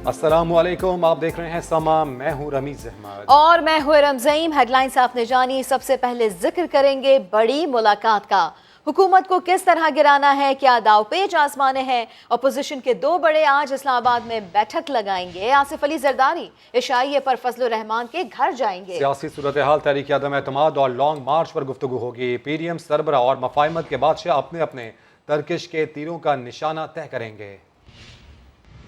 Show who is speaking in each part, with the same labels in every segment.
Speaker 1: अस्सलामुअलैकुम, आप देख रहे हैं समा। मैं हूं रमीज अहमद
Speaker 2: और मैं हूं रमज़ीम। हेडलाइंस आपने जानी, सबसे पहले जिक्र करेंगे बड़ी मुलाकात का। हुकूमत को किस तरह गिराना है, क्या दावपेच आजमाने हैं। अपोजिशन के दो बड़े आज इस्लामाबाद में बैठक लगाएंगे। आसिफ अली जरदारी इशाइये पर फजलुर रहमान के घर जाएंगे।
Speaker 1: सियासी सूरत हाल, तहरीक अदम एतमाद और लॉन्ग मार्च पर गुफ्तगू होगी। पीडीएम सरबरा और मफाहमत के बादशाह अपने अपने तरकिश के तीरों का निशाना तय करेंगे।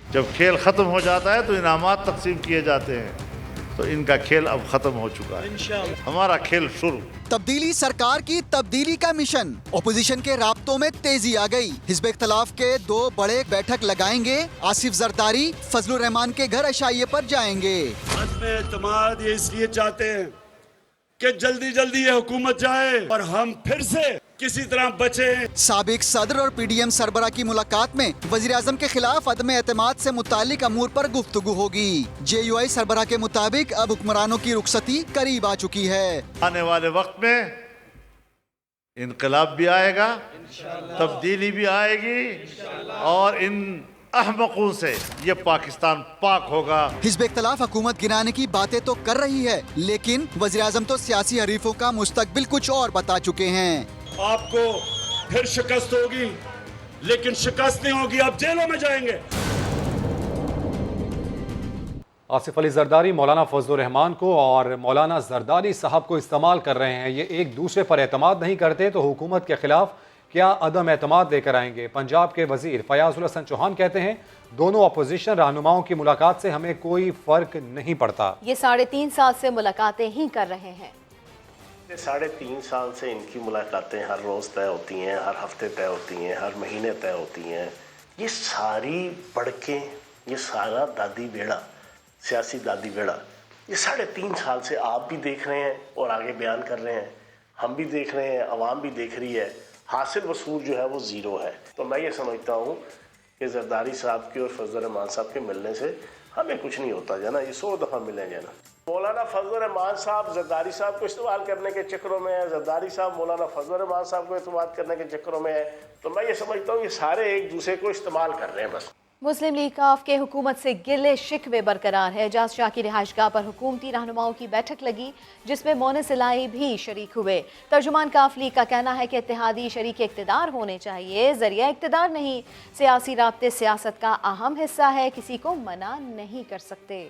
Speaker 3: जब खेल ख़त्म हो जाता है तो इनामात तकसीम किए जाते हैं, तो इनका खेल अब ख़त्म हो चुका है, हमारा खेल शुरू।
Speaker 4: तब्दीली सरकार की तब्दीली का मिशन, अपोजिशन के राब्तों में तेजी आ गई। हिज़्ब इख्तिलाफ के दो बड़े बैठक लगाएंगे। आसिफ जरदारी फजलुर रहमान के घर इशाइये पर जाएंगे।
Speaker 5: अज़्म एतमाद ये इसलिए चाहते हैं कि जल्दी जल्दी ये हुकूमत जाए और हम फिर से किसी तरह बचे।
Speaker 4: साबिक सदर और पीडीएम सरबरा की मुलाकात में वजीर आजम के खिलाफ अदम एतमाद से मुतालिक अमूर पर गुफ्तगू होगी। जेयूआई सरबरा के मुताबिक अब हुक्मरानों की रुखसती करीब आ चुकी है।
Speaker 3: आने वाले वक्त में इनकलाब भी आएगा, तब्दीली भी आएगी और इन अहमकों से ये पाकिस्तान पाक होगा।
Speaker 4: हिज़्ब इख्तिलाफ हुकूमत गिराने की बातें तो कर रही है, लेकिन वज़ीर आज़म तो सियासी हरीफों का मुस्तकबिल कुछ और बता चुके हैं।
Speaker 5: आपको फिर शिकस्त होगी, लेकिन शिकस्त नहीं होगी, आप जेलों में जाएंगे।
Speaker 1: आसिफ अली जरदारी मौलाना फजलुर रहमान को और मौलाना जरदारी साहब को इस्तेमाल कर रहे हैं। ये एक दूसरे पर एतमाद नहीं करते तो हुकूमत के खिलाफ क्या अदम एतमाद लेकर आएंगे। पंजाब के वजीर फयाजुल हसन चौहान कहते हैं, दोनों अपोजिशन रहनुमाओं की मुलाकात से हमें कोई फर्क नहीं पड़ता।
Speaker 2: ये 3.5 साल से मुलाकातें ही कर रहे हैं।
Speaker 6: 3.5 साल से इनकी मुलाकातें हर रोज़ तय होती हैं, हर हफ्ते तय होती हैं, हर महीने तय होती हैं। ये सारी बड़कें, ये सारा दादी बेड़ा, सियासी दादी बेड़ा, ये 3.5 साल से आप भी देख रहे हैं और आगे बयान कर रहे हैं, हम भी देख रहे हैं, अवाम भी देख रही है। हासिल वसूल जो है वो ज़ीरो है। तो मैं ये समझता हूँ कि जरदारी साहब के और फजलुर रहमान साहब के मिलने से हमें कुछ नहीं होता जाना, ये 100 दफ़ा मिलें जाना। मौलाना फजलुर रहमान साहब जरदारी साहब को इस्तेमाल करने के चक्करों में है, जरदारी साहब मौलाना फजलुर रहमान साहब को इस्तेमाल करने के चक्करों में है। तो मैं ये समझता हूँ ये सारे एक दूसरे को इस्तेमाल कर रहे हैं बस।
Speaker 2: मुस्लिम लीग काफ के हुकूमत से गिले शिकवे बरकरार है। एजाज शाह की रिहाइशगाह पर हुकूमती रहनुमाओं की बैठक लगी, जिसमें मोनिस इलाही भी शरीक हुए। तर्जुमान काफ लीग का कहना है कि इत्तेहादी शरीक इक़्तिदार होने चाहिए, जरिया इक़्तिदार नहीं। सियासी राब्ते सियासत का अहम हिस्सा है, किसी को मना नहीं कर सकते।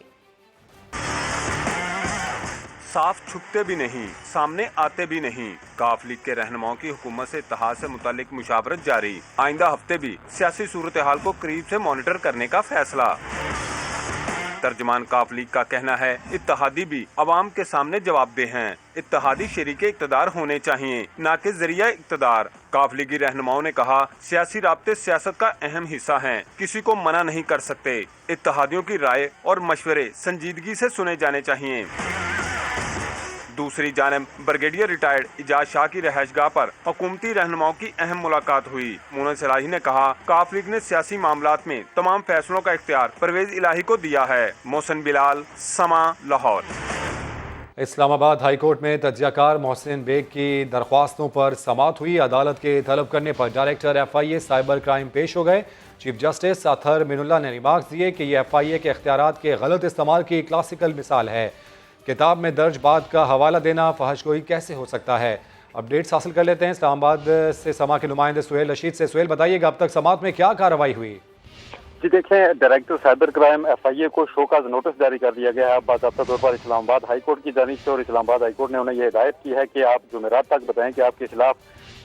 Speaker 7: साफ छुपते भी नहीं, सामने आते भी नहीं। काफ लीग के रहनुमाओं की हुकूमत से इत्तेहाद से मुतालिक मुशावरत जारी। आइंदा हफ्ते भी सियासी सूरत हाल को करीब से मॉनिटर करने का फैसला। तर्जमान काफ लीग का कहना है, इत्तेहादी भी अवाम के सामने जवाबदेह हैं। इत्तेहादी शरीके इक़्तिदार होने चाहिए, न कि जरिया इक़्तिदार। काफ लीगी रहनुमाओं ने कहा, सियासी राब्ते सियासत का अहम हिस्सा हैं, किसी को मना नहीं कर सकते। इत्तेहादियों की राय और मशवरे संजीदगी से सुने जाने चाहिए। दूसरी जानिब ब्रिगेडियर रिटायर्ड एजाज शाह की रिहाइशगाह पर हुकूमती रहनुमाओं की अहम मुलाकात हुई। मोनिस इलाही ने कहा, काफ लीग ने सियासी मामलात में तमाम फैसलों का इख्तियार परवेज इलाही को दिया है। मोहसिन बिलाल, समा, लाहौर।
Speaker 1: इस्लामाबाद हाई कोर्ट में तज्जियाकार मोहसिन बेग की दरख्वास्तों पर समाअत हुई। अदालत के तलब करने पर डायरेक्टर FIA साइबर क्राइम पेश हो गए। चीफ जस्टिस अतहर मिनुल्लाह ने रिमार्क्स दिए कि यह FIA के इख्तियारात के गलत इस्तेमाल की क्लासिकल मिसाल है। किताब में दर्ज बात का हवाला देना फहशगोई कैसे हो सकता है। अपडेट्स हासिल कर लेते हैं इस्लामाबाद से समा के नुमाइंदे सुहेल रशीद से। सुहेल, बताइएगा अब तक समाअत में क्या कार्रवाई हुई।
Speaker 8: जी देखें, डायरेक्टर साइबर क्राइम FIA को शोकाज नोटिस जारी कर दिया गया है बाकायदा तौर पर इस्लामाबाद हाई कोर्ट की जानिब से। और इस्लामाबाद हाई कोर्ट ने उन्हें यह हिदायत की है कि आप जुमेरात तक बताएं कि आपके खिलाफ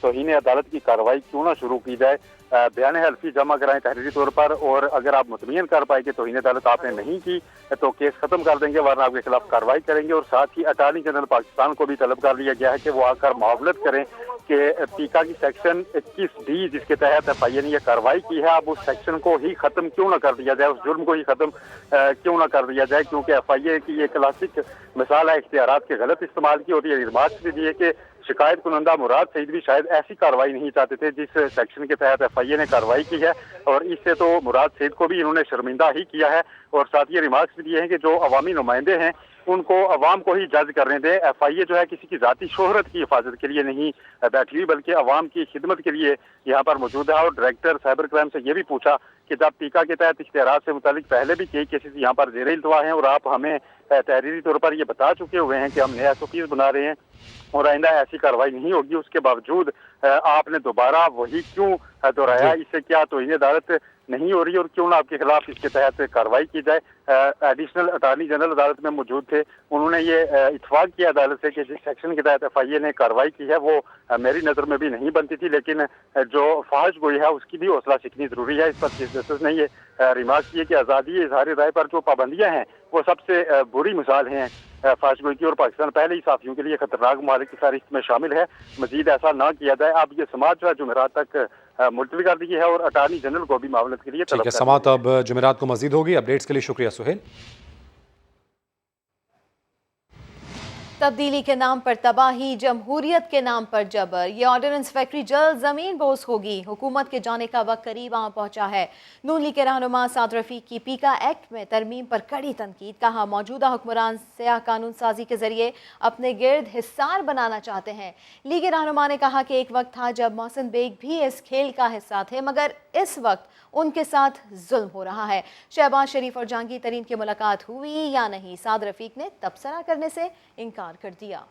Speaker 8: तौहीन अदालत की कार्रवाई क्यों ना शुरू की जाए। बयान हल्फी जमा कराएं तहरीरी तौर पर, और अगर आप मुतमियन कर पाए कि तौहीन अदालत आपने नहीं की तो केस खत्म कर देंगे, वरना आपके खिलाफ कार्रवाई करेंगे। और साथ ही अटॉर्नी जनरल पाकिस्तान को भी तलब कर लिया गया है कि वो आकर मुआवलत करें कि पीका की सेक्शन 21D जिसके तहत FIA ने यह कार्रवाई की है, अब उस सेक्शन को ही खत्म क्यों ना कर दिया जाए, उस जुर्म को ही खत्म क्यों ना कर दिया जाए, क्योंकि FIA की ये क्लासिक मिसाल है इख्तियारात के गलत इस्तेमाल की होती है। रिमार्क्स भी दिए कि शिकायत कुनंदा मुराद सईद भी शायद ऐसी कार्रवाई नहीं चाहते थे जिस सेक्शन के तहत FIA ने कार्रवाई की है, और इससे तो मुराद सईद को भी इन्होंने शर्मिंदा ही किया है। और साथ ही रिमार्क्स भी दिए हैं कि जो अवामी नुमाइंदे हैं उनको अवाम को ही जज करने दें। FIA जो है किसी की जाती शोहरत की हिफाजत के लिए नहीं बैठी हुई, बल्कि अवाम की खिदमत के लिए यहाँ पर मौजूद है। और डायरेक्टर साइबर क्राइम से ये भी पूछा कि जब टीका के तहत इश्तेहारात से मुतालिक पहले भी कई केसेस यहाँ पर ज़ेर इल्तवा हैं और आप हमें तहरीरी तौर पर ये बता चुके हुए हैं कि हम नए SOPs बना रहे हैं और आइंदा ऐसी कार्रवाई नहीं होगी, उसके बावजूद आपने दोबारा वही क्यों दोहराया? इससे क्या तौहीन अदालत नहीं हो रही और क्यों ना आपके खिलाफ इसके तहत कार्रवाई की जाए? एडिशनल अटार्नी जनरल अदालत में मौजूद थे, उन्होंने ये इत्फाक किया अदालत से कि जिस सेक्शन के तहत FIA ने कार्रवाई की है वो मेरी नज़र में भी नहीं बनती थी, लेकिन जो फाहश गोई है उसकी भी हौसला सीखनी ज़रूरी है। इस पर चीफ जस्टिस ने ये रिमार्क किए कि आज़ादी इज़हार राय पर जो पाबंदियाँ हैं वो सबसे बुरी मिसाल हैं फाहश गोई की और पाकिस्तान पहले ही साफियों के लिए खतरनाक ममालिक की फहरिस्त में शामिल है। मजीद ऐसा ना किया जाए। अब ये समाज जो है जुमेरात तक मुलतवी कर दी है और अटार्नी जनरल को भी मामले के लिए
Speaker 1: ठीक है, समात अब जुमेरात को मजीद होगी। अपडेट्स के लिए शुक्रिया सुहेल।
Speaker 2: तब्दीली के नाम पर तबाही, जमहूरियत के नाम पर जबर, ये ऑर्डिनेंस फैक्ट्री जल्द जमीन बोस होगी। हुकूमत के जाने का वक्त करीब आ पहुंचा है। नून लीग के रहनुमा साद रफीक की पीका एक्ट में तरमीम पर कड़ी तनकीद। कहा मौजूदा हुक्मरान स्याह कानून साजी के जरिए अपने गिर्द हिस्सार बनाना चाहते हैं। लीग रहनुमा ने कहा कि एक वक्त था जब मोहसिन बेग भी इस खेल का हिस्सा थे, मगर इस वक्त उनके साथ जुल्म हो रहा है। शहबाज शरीफ और जहांगीर तरीन की मुलाकात हुई या नहीं, साद रफीक ने तबसरा करने से इनकार कर दिया।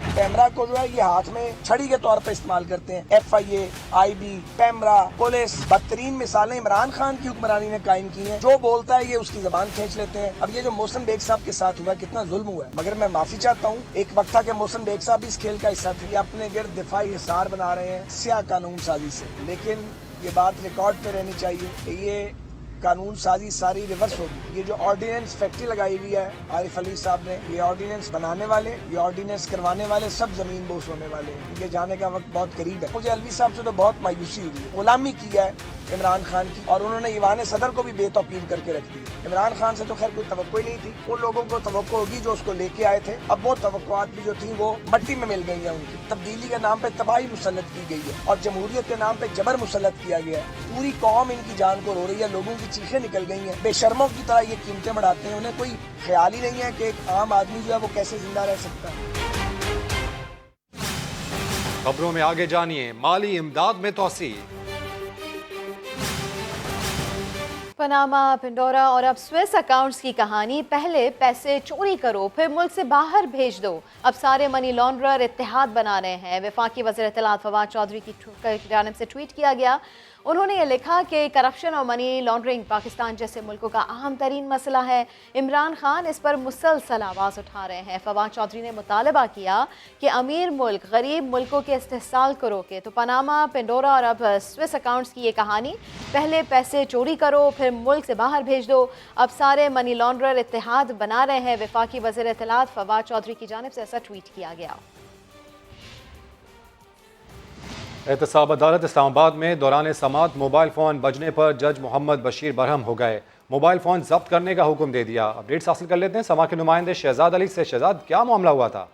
Speaker 9: कैमरा को जो है ये हाथ में छड़ी के तौर पर इस्तेमाल करते हैं। FIA, IB, पैमरा, पुलिस, बदतरीन मिसालें इमरान खान की हुक्मरानी ने कायम की हैं। जो बोलता है ये उसकी जबान खींच लेते हैं। अब ये जो मोहसिन बेग साहब के साथ हुआ कितना जुल्म हुआ है, मगर मैं माफी चाहता हूँ। एक वक्त था कि मोहसिन बेग साहब इस खेल का हिस्सा थे, अपने गिर्द दिफाई हिसार बना रहे हैं स्याह कानून साजी से। लेकिन ये बात रिकॉर्ड पे रहनी चाहिए कि ये कानून साजी सारी रिवर्स होगी। ये जो ऑर्डिनेंस फैक्ट्री लगाई हुई है आरिफ अली साहब ने, ये ऑर्डिनेंस बनाने वाले, ये ऑर्डिनेंस करवाने वाले सब जमीन बोस होने वाले हैं। इनके जाने का वक्त बहुत करीब है। मुझे अलवी साहब से तो बहुत मायूसी हुई है। गुलामी की है इमरान खान की और उन्होंने ईवान सदर को भी बेतौकीर करके रख दी। इमरान खान से तो खैर कोई तवक्को ही नहीं थी। उन लोगों को तवक्को होगी जो उसको लेके आए थे। अब वो तवक्कुआत भी जो थी वो मट्टी में मिल गई है उनकी। तब्दीली के नाम पे तबाही मुसल्लत की गई है और जमहूरियत के नाम पे जबर मुसल्लत किया गया है। पूरी कौम इनकी जान को रो रही है, लोगों की चीखें निकल गई हैं। बेशर्मों की तरह ये कीमतें बढ़ाते हैं। उन्हें कोई ख्याल ही नहीं है कि एक आम आदमी जो है वो कैसे जिंदा रह सकता है।
Speaker 1: खबरों में आगे जानिए, माली इमदाद में तोसी।
Speaker 2: पनामा, पेंडोरा और अब स्विस अकाउंट्स की कहानी। पहले पैसे चोरी करो फिर मुल्क से बाहर भेज दो। अब सारे मनी लॉन्ड्रर इत्तेहाद बना रहे हैं। वफाकी वज़ीर इत्तलात फवाद चौधरी की जानिब से ट्वीट किया गया। उन्होंने ये लिखा कि करप्शन और मनी लॉन्ड्रिंग पाकिस्तान जैसे मुल्कों का अहम तरीन मसला है। इमरान खान इस पर मुसलसल आवाज़ उठा रहे हैं। फवाद चौधरी ने मुतालबा किया कि अमीर मुल्क गरीब मुल्कों के इस्तेहसाल को रोके। तो पनामा, पेंडोरा और अब स्विस अकाउंट्स की ये कहानी। पहले पैसे चोरी करो फिर मुल्क से बाहर भेज दो। अब सारे मनी लॉन्ड्रर इत्तेहाद बना रहे हैं। वफाकी वज़ीर इत्तलात फवाद चौधरी की जानिब से ऐसा ट्वीट किया गया।
Speaker 1: एहतसाब अदालत इस्लामाबाद में दौरान समात मोबाइल फ़ोन बजने पर जज मोहम्मद बशीर बरहम हो गए। मोबाइल फ़ोन जब्त करने का हुक्म दे दिया। अपडेट्स हासिल कर लेते हैं समा के नुमाइंदे शहजाद अली से। शहजाद, क्या मामला हुआ था?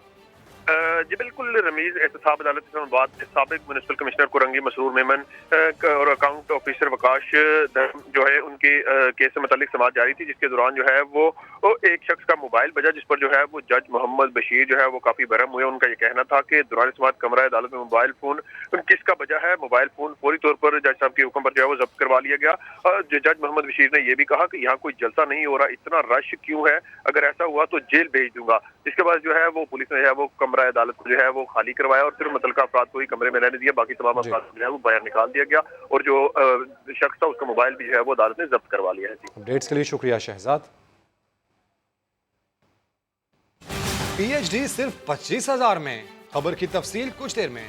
Speaker 10: जी बिल्कुल रमीज, एहतसाब अदालत इस्लामाबाद के साबिक म्युनिसिपल कमिश्नर कुरंगी मसरूर मेमन और अकाउंट ऑफिसर वकाश जो है उनकी केस से मुतालिक समाअत जारी थी, जिसके दौरान जो है वो एक शख्स का मोबाइल बजा, जिस पर जो है वो जज मोहम्मद बशीर जो है वो काफी बरहम हुए। उनका ये कहना था कि दौरान समाअत कमरा अदालत में मोबाइल फोन किसका बजा है। मोबाइल फोन फौरी तौर पर जज साहब के हुक्म पर जो है वो जब्त करवा लिया गया। और जज मोहम्मद बशीर ने यह भी कहा कि यहाँ कोई जलसा नहीं हो रहा, इतना रश क्यों है, अगर ऐसा हुआ तो जेल भेज दूंगा। इसके बाद जो है वो पुलिस ने वो कमरा अदालत को जो है वो खाली करवाया और फिर मुतलका अफराद को ही कमरे में रहने दिया। बाकी तमाम अफराद जो है वो बाहर निकाल दिया गया और जो शख्स था उसका मोबाइल भी जो है वो अदालत ने जब्त करवा लिया है।
Speaker 1: अपडेट्स के लिए शुक्रिया शहजाद। PhD सिर्फ 25,000 में, खबर की तफसील कुछ देर में।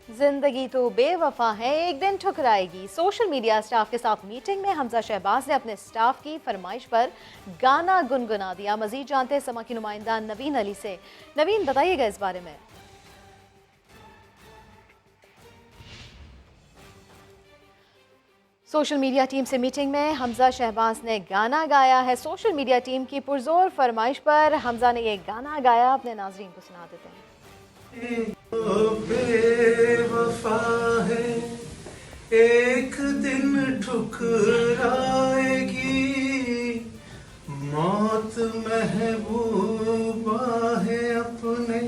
Speaker 2: जिंदगी तो बेवफा है, एक दिन ठुकराएगी। सोशल मीडिया स्टाफ के साथ मीटिंग में हमजा शहबाज ने अपने स्टाफ की फरमाइश पर गाना गुनगुना दिया। मजीद जानते हैं समा की नुमाइंदा नवीन अली से। नवीन, बताइएगा इस बारे में। सोशल मीडिया टीम से मीटिंग में हमजा शहबाज ने गाना गाया है। सोशल मीडिया टीम की पुरजोर फरमाइश पर हमजा ने ये गाना गाया, अपने नाजरीन को सुना देते हैं।
Speaker 11: बेवफा है, एक दिन ठुकराएगी, मौत महबूबा है, अपने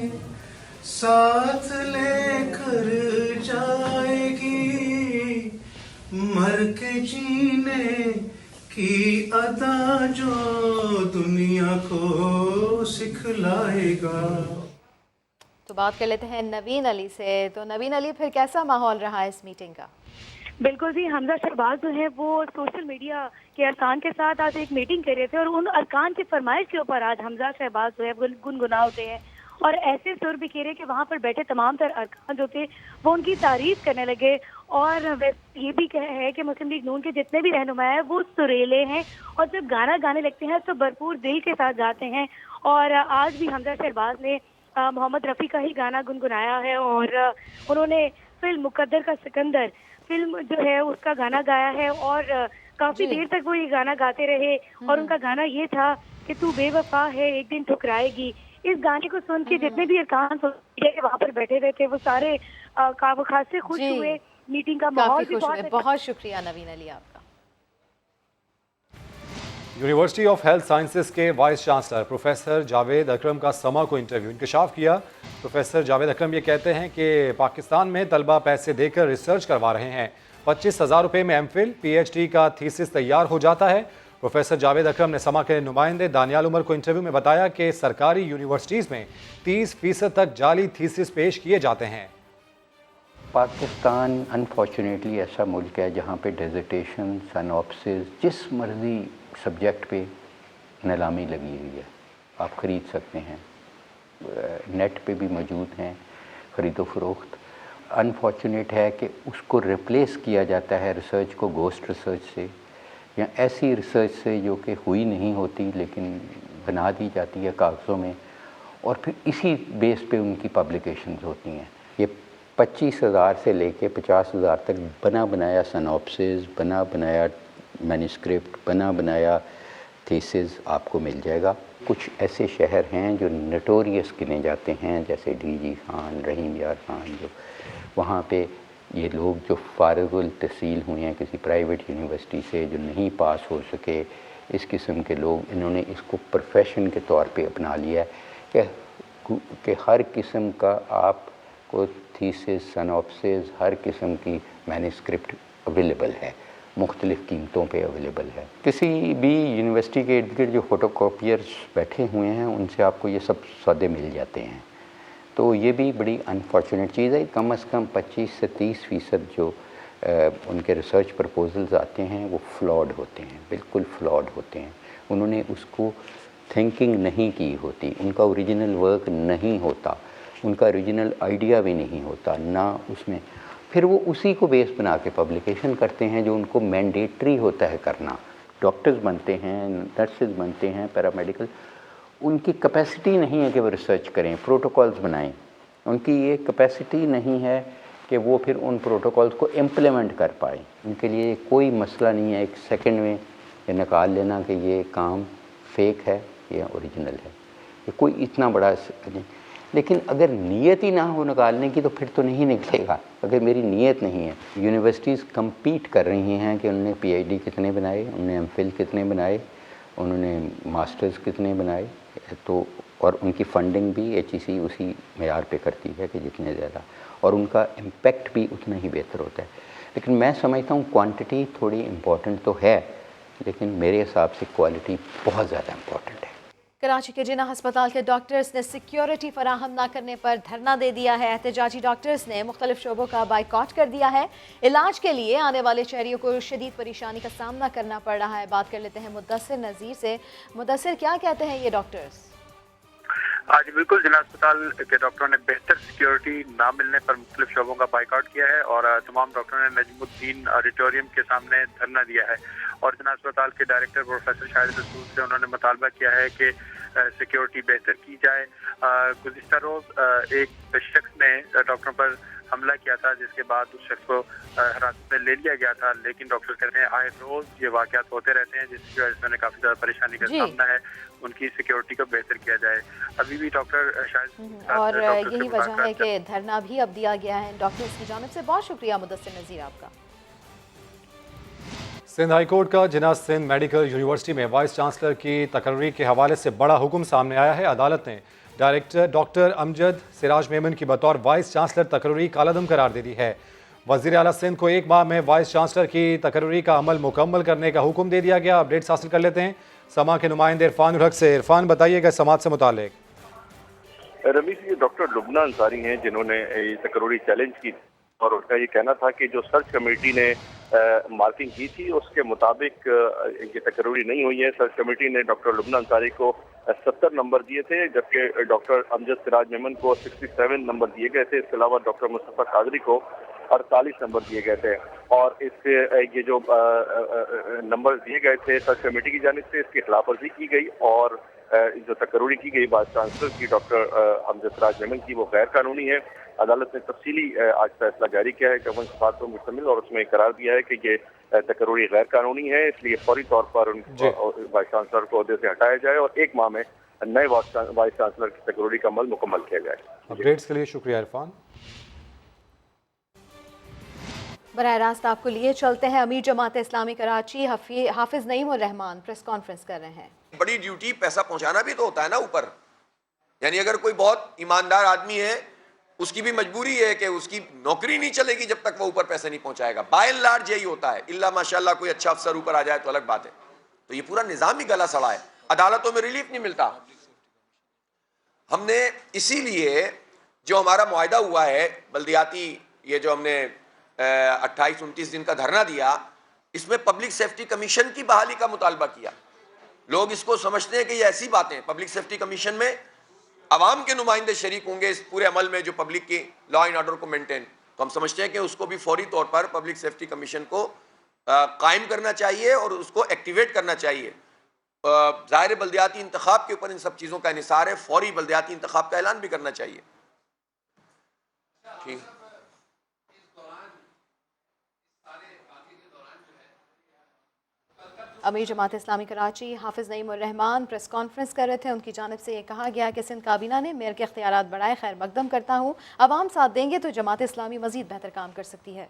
Speaker 11: साथ लेकर जीने की अदा जो दुनिया को सिखलाएगा।
Speaker 2: तो बात कर लेते हैं नवीन अली से। तो नवीन अली, फिर कैसा माहौल रहा इस मीटिंग का?
Speaker 12: बिल्कुल जी, हमजा शहबाज जो है वो सोशल मीडिया के अरकान के साथ आज एक मीटिंग कर रहे थे और उन अरकान की फरमाइश के ऊपर आज हमजा शहबाज जो है गुनगुना उठे हैं और ऐसे सुर बिखेरे कि वहाँ पर बैठे तमाम तर अरकान जो थे वो उनकी तारीफ करने लगे। और ये भी है कि मुस्लिम लीग नून के जितने भी रहनुमा हैं वो सुरीले हैं और जब गाना गाने लगते हैं तो भरपूर दिल के साथ जाते हैं। और आज भी हमजा शहबाज ने मोहम्मद रफ़ी का ही गाना गुनगुनाया है और उन्होंने फिल्म मुकद्दर का सिकंदर फिल्म जो है उसका गाना गाया है और काफी देर तक वो ये गाना गाते रहे और उनका गाना ये था कि तू बेवफा है एक दिन ठुकराएगी। इस गाने को सुन के जितने भी अरकान वहाँ पर बैठे रहे थे वो सारे खासे खुश हुए। मीटिंग का माहौल भी
Speaker 2: बहुत शुक्रिया नवीन अली आपका।
Speaker 1: यूनिवर्सिटी ऑफ हेल्थ साइंसेज के वाइस चांसलर प्रोफेसर जावेद अकरम का समा को इंटरव्यू इंकशाफ किया। प्रोफेसर जावेद अकरम ये कहते हैं कि पाकिस्तान में तलबा पैसे देकर रिसर्च करवा रहे हैं। 25,000 रुपये में एमफिल पीएचडी का थीसिस तैयार हो जाता है। प्रोफेसर जावेद अकरम ने समा के नुमाइंदे दानियाल उमर को इंटरव्यू में बताया कि सरकारी यूनिवर्सिटीज़ में 30% तक जाली थीसिस पेश किए जाते हैं।
Speaker 13: पाकिस्तान अनफॉर्चुनेटली ऐसा मुल्क है जहाँ पे डिसर्टेशन सनॉप्सिस जिस मर्जी सब्जेक्ट पे नीलामी लगी हुई है, आप ख़रीद सकते हैं, नेट पे भी मौजूद हैं ख़रीदो फ़रोख्त। अनफॉर्चुनेट है कि उसको रिप्लेस किया जाता है रिसर्च को घोस्ट रिसर्च से या ऐसी रिसर्च से जो कि हुई नहीं होती लेकिन बना दी जाती है कागज़ों में और फिर इसी बेस पे उनकी पब्लिकेशंस होती हैं। ये 25,000 से लेके 50,000 तक बना बनाया सनॉप्सिस, बना बनाया मैन्युस्क्रिप्ट, बना बनाया थीसिस आपको मिल जाएगा। कुछ ऐसे शहर हैं जो नोटोरियस गिने जाते हैं जैसे डीजी खान, रहीम यार खान, जो वहाँ पे ये लोग जो फारिगुल तहसील हुए हैं किसी प्राइवेट यूनिवर्सिटी से, जो नहीं पास हो सके, इस किस्म के लोग, इन्होंने इसको प्रोफेशन के तौर पे अपना लिया है कि हर किस्म का आपको थीसिस, सनॉप्सिस, हर किस्म की मैन्युस्क्रिप्ट अवेलेबल है, मुख्तलिफ़ कीमतों पे अवेलेबल है। किसी भी यूनिवर्सिटी के इर्द गिर्द जो फ़ोटोकॉपियर्स बैठे हुए हैं उनसे आपको ये सब सौदे मिल जाते हैं। तो ये भी बड़ी अनफॉर्चुनेट चीज़ है। कम से कम 25 से 30% जो उनके रिसर्च प्रपोजल्स आते हैं वो फ्लॉड होते हैं, बिल्कुल फ्लॉड होते हैं। उन्होंने उसको थिंकिंग नहीं की होती, उनका ओरिजिनल वर्क नहीं होता, उनका ओरिजिनल आइडिया भी नहीं होता ना उसमें, फिर वो उसी को बेस बना के पब्लिकेशन करते हैं जो उनको मैंडेटरी होता है करना। डॉक्टर्स बनते हैं, नर्सेज बनते हैं, पैरामेडिकल, उनकी कैपेसिटी नहीं है कि वो रिसर्च करें, प्रोटोकॉल्स बनाएं, उनकी ये कैपेसिटी नहीं है कि वो फिर उन प्रोटोकॉल्स को इम्प्लीमेंट कर पाएँ। उनके लिए कोई मसला नहीं है एक सेकंड में ये निकाल लेना कि ये काम फेक है या ओरिजिनल है, ये कोई इतना बड़ा नहीं। लेकिन अगर नीयत ही ना हो निकालने की तो फिर तो नहीं निकलेगा। अगर मेरी नीयत नहीं है, यूनिवर्सिटीज़ कम्पीट कर रही हैं कि उन्होंने पीएचडी कितने बनाए, उन्होंने एमफिल कितने बनाए, उन्होंने मास्टर्स कितने बनाए, तो और उनकी फंडिंग भी एचईसी उसी मेयार पे करती है कि जितने ज़्यादा, और उनका इम्पेक्ट भी उतना ही बेहतर होता है। लेकिन मैं समझता हूँ क्वांटिटी थोड़ी इम्पॉर्टेंट तो है, लेकिन मेरे हिसाब से क्वालिटी बहुत ज़्यादा इम्पॉर्टेंट है।
Speaker 2: कराची के जिना अस्पताल के डॉक्टर्स ने सिक्योरिटी फराहम न करने पर धरना दे दिया है। एहतजाजी डॉक्टर्स ने मुख्तलिफ शोबों का बाइकॉट कर दिया है। इलाज के लिए आने वाले शहरियों को शदीद परेशानी का सामना करना पड़ रहा है। बात कर लेते हैं मुद्दसिर नज़ीर से। मुद्दसिर, क्या कहते हैं ये डॉक्टर्स?
Speaker 10: आज बिल्कुल जिला अस्पताल के डॉक्टरों ने बेहतर सिक्योरिटी ना मिलने पर मुख्तलिफ शोबों का बाइकआउट किया है और तमाम डॉक्टरों ने नजमुद्दीन ऑडिटोरियम के सामने धरना दिया है और जिला अस्पताल के डायरेक्टर प्रोफेसर शाहिद रसूल से उन्होंने मुतालबा किया है कि सिक्योरिटी बेहतर की जाए। गुज़िश्ता रोज़ एक शख्स ने डॉक्टरों पर हमला किया था जिसके बाद उस शख्स को हिरासत में ले लिया गया था, लेकिन डॉक्टर कहते हैं आए रोज़ ये वाक़यात होते रहते हैं जिसकी वजह से उन्हें काफ़ी ज़्यादा परेशानी का सामना है। उनकी सिक्योरिटी को बेहतर किया जाए। अभी भी डॉक्टर शायद
Speaker 2: और यही वजह है कि धरना भी अब दिया गया है डॉक्टर्स की जानिब से। बहुत शुक्रिया मुद्दसिर नज़ीर आपका।
Speaker 1: सिंध हाई कोर्ट का जिना सिंध मेडिकल यूनिवर्सिटी में वाइस चांसलर की तकर्री के हवाले से बड़ा हुक्म सामने आया है। अदालत ने डायरेक्टर डॉक्टर अमजद सिराज मेमन की बतौर वाइस चांसलर तकर्री कालादम करार दे दी है। वज़ीर आला सिंध को 1 माह में वाइस चांसलर की तकर्री का अमल मुकम्मल करने का हुक्म दे दिया गया। अपडेट्स हासिल कर लेते हैं समा के नुमाइंदे इरफान उल हक से। इरफान, बताइएगा समात से मुतालिक।
Speaker 14: रमीज, ये डॉक्टर लुबना अंसारी हैं जिन्होंने ये तकर्री चैलेंज की और उनका ये कहना था कि जो सर्च कमेटी ने मार्किंग की थी उसके मुताबिक ये तकर्री नहीं हुई है। सर्च कमेटी ने डॉक्टर लुबना अंसारी को 70 नंबर दिए थे, जबकि डॉक्टर अमजद सिराज मेमन को 67 नंबर दिए गए थे। इसके अलावा डॉक्टर मुस्तफ़ा कादरी को 48 नंबर दिए गए थे। और इससे ये जो नंबर दिए गए थे सर्च कमेटी की जानिब से, इसकी खिलाफ वर्जी की गई और जो तकर्री की गई वाइस चांसलर की डॉक्टर अमजद सिराज मेमन की, वो गैर कानूनी है। अदालत ने तफसीली आज फैसला जारी किया है 51 सफ़ात पर मुश्तमिल, और उसमें करार दिया है कि ये तकर्री गैर कानूनी है, इसलिए फौरी तौर पर उनको वाइस चांसलर को ओहदे से हटाया जाए और 1 माह में नए वाइस चांसलर की तकर्री का अमल मुकम्मल किया जाए।
Speaker 1: अपडेट्स के लिए शुक्रिया इरफान।
Speaker 2: बराह रास्त आपको लिए चलते हैं। अमीर जमात इस्लामी कराची हाफिज नईम उर रहमान प्रेस कॉन्फ्रेंस कर रहे हैं।
Speaker 15: बड़ी ड्यूटी पैसा पहुंचाना भी तो होता है ना ऊपर, यानी अगर कोई बहुत ईमानदार आदमी है उसकी भी मजबूरी है कि उसकी नौकरी नहीं चलेगी जब तक वो ऊपर पैसे नहीं पहुंचाएगा। बाय एंड लार्ज यही होता है, इल्ला माशाल्लाह कोई अच्छा अफसर ऊपर आ जाए तो अलग बात है। तो ये पूरा निज़ाम ही गला सड़ा है, अदालतों में रिलीफ नहीं मिलता। हमने इसीलिए जो हमारा मुआहदा हुआ है बल्दियाती, ये जो हमने 28-29 दिन का धरना दिया, इसमें पब्लिक सेफ्टी कमीशन की बहाली का मुतालबा किया। लोग इसको समझते हैं कि ये ऐसी बातें, पब्लिक सेफ्टी कमीशन में अवाम के नुमाइंदे शरीक होंगे इस पूरे अमल में जो पब्लिक की लॉ एंड ऑर्डर को मेंटेन, तो हम समझते हैं कि उसको भी फौरी तौर पर पब्लिक सेफ्टी कमीशन को कायम करना चाहिए और उसको एक्टिवेट करना चाहिए। ज़ाहिर बल्दियाती इंतखाब के ऊपर इन सब चीज़ों का इन्हिसार है, फौरी बल्दियाती इंतखाब का ऐलान भी करना चाहिए। ठीक,
Speaker 2: अमीर जमात इस्लामी कराची हाफिज नईम उर रहमान प्रेस कॉन्फ्रेंस कर रहे थे। उनकी जानिब से ये कहा गया कि सिंध काबीना ने मेयर के इख्तियारात बढ़ाए। खैर मकदम करता हूँ, अवाम साथ देंगे तो जमात इस्लामी मजीद बेहतर काम कर सकती है।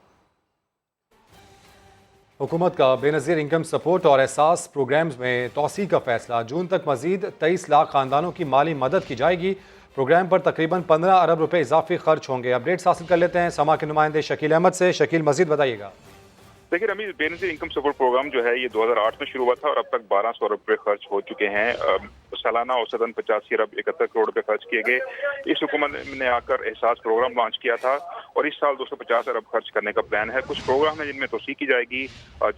Speaker 1: हुकूमत का बेनज़ीर इनकम सपोर्ट और एहसास प्रोग्राम्स में तोसी का फैसला। जून तक मजीद 23 लाख खानदानों की माली मदद की जाएगी। प्रोग्राम पर तकरीबन 15 अरब रुपए इजाफी खर्च होंगे। अपडेट्स हासिल कर लेते हैं समा के नुमाइंदे शकील अहमद से। शकील, मजीद बताइएगा।
Speaker 16: देखिए Rameez, Benazir income support programme जो है ये 2008 में शुरू हुआ था और अब तक 1200 रुपये खर्च हो चुके हैं। सालाना औसतन 85 अरब 71 करोड़ रुपए खर्च किए गए। इस हुकूमत ने आकर एहसास प्रोग्राम लॉन्च किया था और इस साल 250 अरब खर्च करने का प्लान है। कुछ प्रोग्राम है जिनमें तोसी की जाएगी।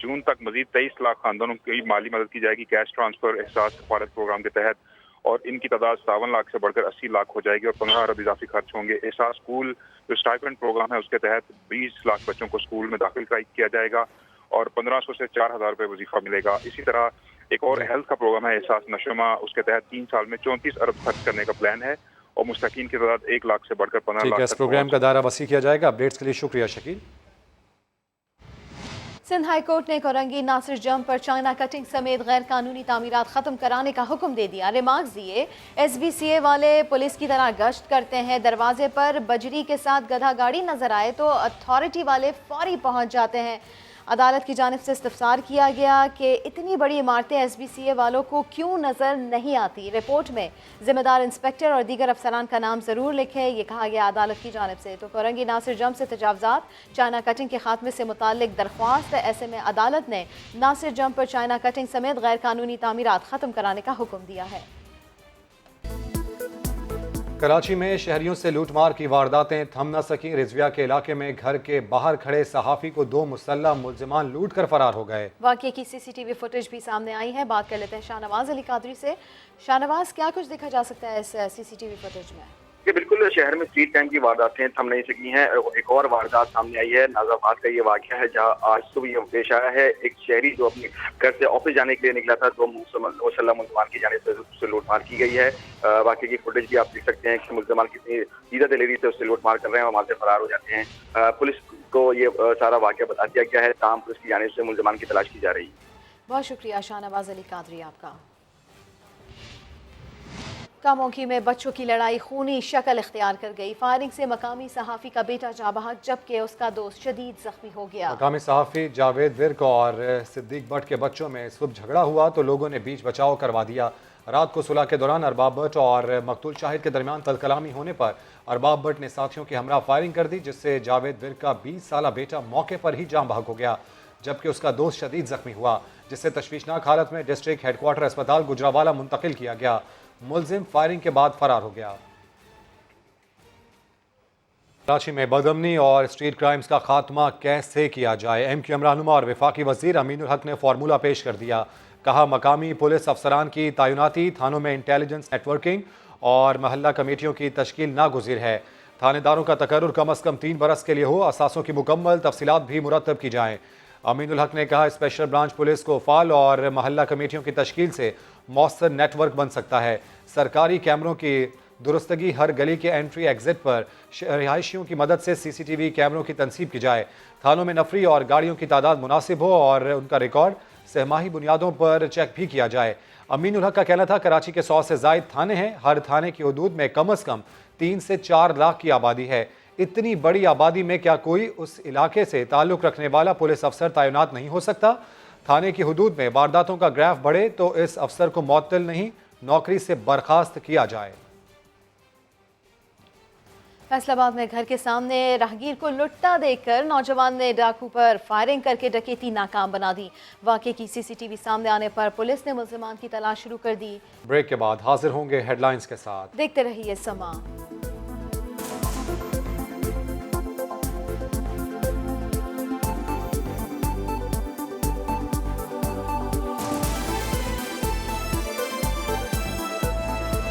Speaker 16: जून तक मजीद 23 लाख खानदानों की माली मदद की जाएगी कैश ट्रांसफर एहसास सफारत प्रोग्राम के तहत, और इनकी तादाद 57 लाख से बढ़कर 80 लाख हो जाएगी और 15 अरब इजाफी खर्च होंगे। एहसास स्कूल जो स्टाइपेंड प्रोग्राम है उसके तहत 20 लाख बच्चों को स्कूल में दाखिल किया जाएगा और 1500 से 4000 रुपये वजीफा मिलेगा। इसी तरह एक और हेल्थ का प्रोग्राम है एहसास नशोमा, उसके तहत 3 साल में 34 अरब खर्च करने का प्लान है और मुस्तकीन की तादाद 1 लाख से बढ़कर 15 लाख।
Speaker 1: इस प्रोग्राम का दायरा वसी किया जाएगा। अपडेट्स के लिए शुक्रिया शकील।
Speaker 2: सिंध हाई कोर्ट ने कोरंगी नासिर जंग पर चाइना कटिंग समेत गैर कानूनी तामीरात खत्म कराने का हुक्म दे दिया। रिमार्क्स दिए, SBCA वाले पुलिस की तरह गश्त करते हैं, दरवाजे पर बजरी के साथ गधा गाड़ी नजर आए तो अथॉरिटी वाले फौरी पहुंच जाते हैं। अदालत की जानिब से इस्तफसार किया गया कि इतनी बड़ी इमारतें SBCA वालों को क्यों नज़र नहीं आती। रिपोर्ट में जिम्मेदार इंस्पेक्टर और दीगर अफसरान का नाम ज़रूर लिखें, ये कहा गया अदालत की जानिब से। तो कोरंगी नासिर जंग से तजावज़ात, चाइना कटिंग के खात्मे से मुताल्लिक दरख्वास्त। ऐसे में अदालत ने नासिर जंग पर चाइना कटिंग समेत गैर कानूनी तामीरात ख़त्म कराने का हुक्म दिया है।
Speaker 1: कराची में शहरियों से लूटमार की वारदातें थम न सकी। रिजविया के इलाके में घर के बाहर खड़े सहाफ़ी को 2 मुसल्लह मुल्जिमान लूट कर फरार हो गए।
Speaker 2: वाक़ये की CCTV फुटेज भी सामने आई है। बात कर लेते हैं शाहनवाज अली कादरी से। शाहनवाज, क्या कुछ देखा जा सकता है इस CCTV फुटेज में?
Speaker 8: कि बिल्कुल शहर में स्ट्रीट टाइम की वारदातें थम नहीं सकी हैं। एक और वारदात सामने आई है, नाजाबाद का ये वाक़या है जहां आज सुबह ये पेश आया है। एक शहरी जो अपने घर से ऑफिस जाने के लिए निकला था, 2 मुसल्लह मुल्ज़िमान की जानिब से उससे लूटमार की गई है। वाक़ये की फुटेज भी आप देख सकते हैं कि मुल्ज़िमान कितनी सीधा दिलेरी से उससे लूटमार कर रहे हैं और वहाँ से फरार हो जाते हैं। पुलिस को ये सारा वाक़या बता दिया गया है, तमाम पुलिस की जानिब से मुल्ज़िमान की तलाश की जा रही है।
Speaker 2: बहुत शुक्रिया शाहनवाज अली कादरी आपका। कामोंकी में बच्चों की लड़ाई खूनी शक्ल इख्तियार कर गई। फायरिंग से मकामी सहाफ़ी का बेटा जा बहक, जबकि उसका दोस्त शदीद जख्मी हो गया।
Speaker 1: मकामी सहाफ़ी जावेद विर्क और सिद्दीक भट्ट के बच्चों में सुबह झगड़ा हुआ तो लोगों ने बीच बचाव करवा दिया। رات کو صلح کے دوران ارباب بٹ اور مقتول شاہد کے درمیان کل کلامی ہونے پر ارباب بٹ نے ساتھیوں کے ہمراہ فائرنگ کر دی، جس سے جاوید ورک کا 20 سالہ بیٹا موقع پر ہی جاں بحق ہو گیا، جبکہ اس کا دوست شدید زخمی ہوا، جس سے تشویشناک حالت میں ڈسٹرکٹ ہیڈ کوارٹر اسپتال گجرانوالہ منتقل کیا گیا۔ ملزم فائرنگ کے بعد فرار ہو گیا۔ کراچی میں بدامنی اور اسٹریٹ کرائمز کا خاتمہ کیسے کیا جائے؟ ایم کیو ایم رہنما اور وفاقی وزیر امین الحق نے فارمولہ پیش کر دیا۔ کہا مقامی پولیس افسران کی تعیناتی، تھانوں میں انٹیلیجنس نیٹ ورکنگ اور محلہ کمیٹیوں کی تشکیل ناگزیر ہے۔ تھانے داروں کا تقرر کم از کم 3 برس کے لیے ہو، اثاثوں کی مکمل تفصیلات بھی مرتب کی جائیں۔ امین الحق نے کہا اسپیشل برانچ پولیس کو فعال اور محلہ کمیٹیوں کی تشکیل سے مؤثر نیٹ ورک بن سکتا ہے۔ سرکاری کیمروں کی درستگی، ہر گلی کے انٹری ایگزٹ پر رہائشیوں کی مدد سے سی سی ٹی وی کیمروں کی تنصیب کی جائے۔ تھانوں میں نفری اور گاڑیوں کی تعداد مناسب ہو اور ان کا ریکارڈ سہ ماہی بنیادوں پر چیک بھی کیا جائے۔ امین الحق کا کہنا تھا کراچی کے 100 سے زائد تھانے ہیں، ہر تھانے کی حدود میں کم از کم 3 سے 4 لاکھ کی آبادی ہے۔ اتنی بڑی آبادی میں کیا کوئی اس علاقے سے تعلق رکھنے والا پولیس افسر تعینات نہیں ہو سکتا؟ تھانے کی حدود میں وارداتوں کا گراف بڑھے تو اس افسر کو معطل نہیں، نوکری سے برخاست کیا جائے۔
Speaker 2: فیصل آباد میں گھر کے سامنے راہگیر کو لٹتا دیکھ کر نوجوان نے ڈاکو پر فائرنگ کر کے ڈکیتی ناکام بنا دی۔ واقعے کی سی سی ٹی وی سامنے آنے پر پولیس نے ملزمان کی تلاش شروع کر دی۔
Speaker 1: بریک کے بعد حاضر ہوں گے ہیڈ لائنز کے ساتھ،
Speaker 2: دیکھتے رہیے سما۔